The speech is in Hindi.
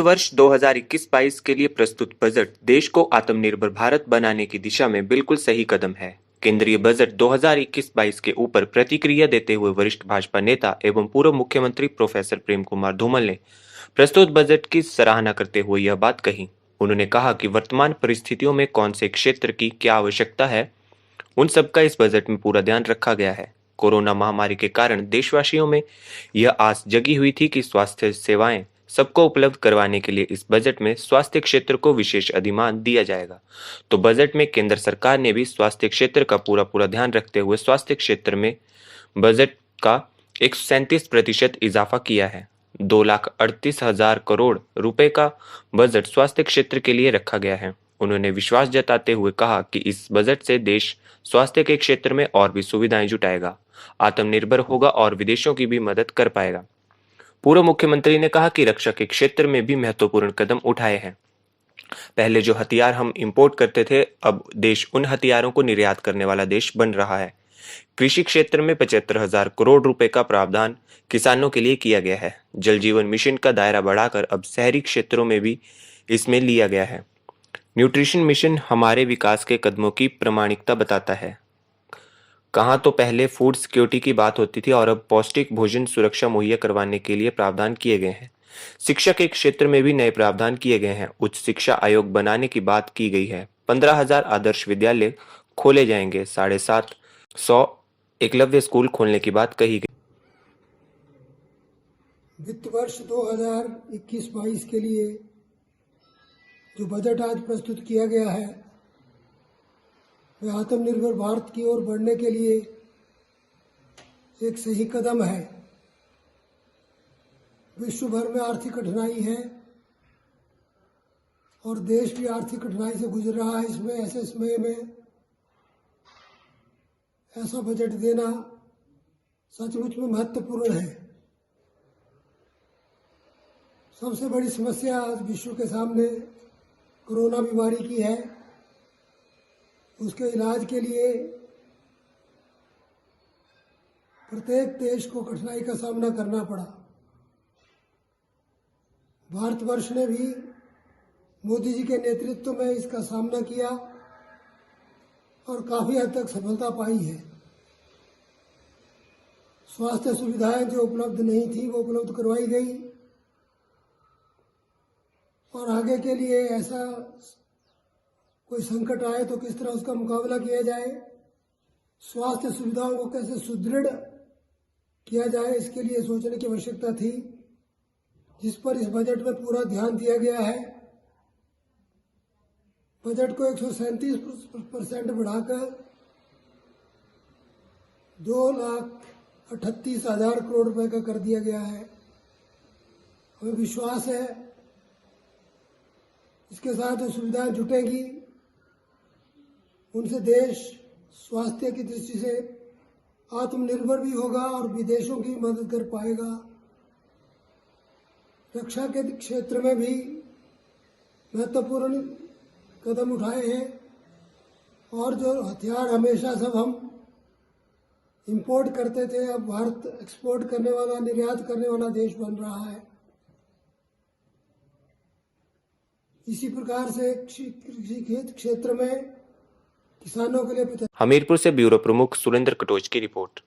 वर्ष 2021-22 के लिए प्रस्तुत बजट देश को आत्मनिर्भर भारत बनाने की दिशा में बिल्कुल सही कदम है। केंद्रीय बजट 2021-22 के ऊपर प्रतिक्रिया देते हुए वरिष्ठ भाजपा नेता एवं पूर्व मुख्यमंत्री प्रोफेसर प्रेम कुमार धूमल ने प्रस्तुत बजट की सराहना करते हुए यह बात कही। उन्होंने कहा कि वर्तमान परिस्थितियों में कौन से क्षेत्र की क्या आवश्यकता है, उन सबका इस बजट में पूरा ध्यान रखा गया है। कोरोना महामारी के कारण देशवासियों में यह आस जगी हुई थी कि स्वास्थ्य सेवाएं सबको उपलब्ध करवाने के लिए इस बजट में स्वास्थ्य क्षेत्र को विशेष अधिमान दिया जाएगा। तो बजट में केंद्र सरकार ने भी स्वास्थ्य क्षेत्र का पूरा ध्यान रखते हुए स्वास्थ्य क्षेत्र में बजट का 137% इजाफा किया है। 2,38,000 करोड़ रुपए का बजट स्वास्थ्य क्षेत्र के लिए रखा गया है। उन्होंने विश्वास जताते हुए कहा कि इस बजट से देश स्वास्थ्य के क्षेत्र में और भी सुविधाएं जुटाएगा, आत्मनिर्भर होगा और विदेशों की भी मदद कर पाएगा। पूर्व मुख्यमंत्री ने कहा कि रक्षा के क्षेत्र में भी महत्वपूर्ण कदम उठाए हैं। पहले जो हथियार हम इंपोर्ट करते थे, अब देश उन हथियारों को निर्यात करने वाला देश बन रहा है। कृषि क्षेत्र में 75,000 करोड़ रुपए का प्रावधान किसानों के लिए किया गया है। जल जीवन मिशन का दायरा बढ़ाकर अब शहरी क्षेत्रों में भी इसमें लिया गया है। न्यूट्रिशन मिशन हमारे विकास के कदमों की प्रामाणिकता बताता है। कहाँ तो पहले फूड सिक्योरिटी की बात होती थी और अब पौष्टिक भोजन सुरक्षा मुहैया करवाने के लिए प्रावधान किए गए हैं। शिक्षा के क्षेत्र में भी नए प्रावधान किए गए हैं। उच्च शिक्षा आयोग बनाने की बात की गई है। 15,000 आदर्श विद्यालय खोले जाएंगे। 750 एकलव्य स्कूल खोलने की बात कही गई। वित्त वर्ष 2021-22 के लिए जो बजट आज प्रस्तुत किया गया है वह आत्मनिर्भर भारत की ओर बढ़ने के लिए एक सही कदम है। विश्व भर में आर्थिक कठिनाई है और देश भी आर्थिक कठिनाई से गुजर रहा है। इसमें ऐसे समय में ऐसा बजट देना सचमुच में महत्वपूर्ण है। सबसे बड़ी समस्या आज विश्व के सामने कोरोना बीमारी की है। उसके इलाज के लिए प्रत्येक देश को कठिनाई का सामना करना पड़ा। भारतवर्ष ने भी मोदी जी के नेतृत्व में इसका सामना किया और काफी हद तक सफलता पाई है। स्वास्थ्य सुविधाएं जो उपलब्ध नहीं थी वो उपलब्ध करवाई गई और आगे के लिए ऐसा कोई संकट आए तो किस तरह उसका मुकाबला किया जाए, स्वास्थ्य सुविधाओं को कैसे सुदृढ़ किया जाए, इसके लिए सोचने की आवश्यकता थी, जिस पर इस बजट में पूरा ध्यान दिया गया है। बजट को 137% बढ़ाकर 2,38,000 करोड़ रुपए का कर दिया गया है। हमें विश्वास है इसके साथ जो सुविधाएं जुटेंगी उनसे देश स्वास्थ्य की दृष्टि से आत्मनिर्भर भी होगा और विदेशों की मदद कर पाएगा। रक्षा के क्षेत्र में भी महत्वपूर्ण कदम उठाए हैं और जो हथियार हमेशा सब हम इंपोर्ट करते थे, अब भारत एक्सपोर्ट करने वाला, निर्यात करने वाला देश बन रहा है। इसी प्रकार से कृषि क्षेत्र में किसानों के लिए हमीरपुर से ब्यूरो प्रमुख सुरेंद्र कटोच की रिपोर्ट।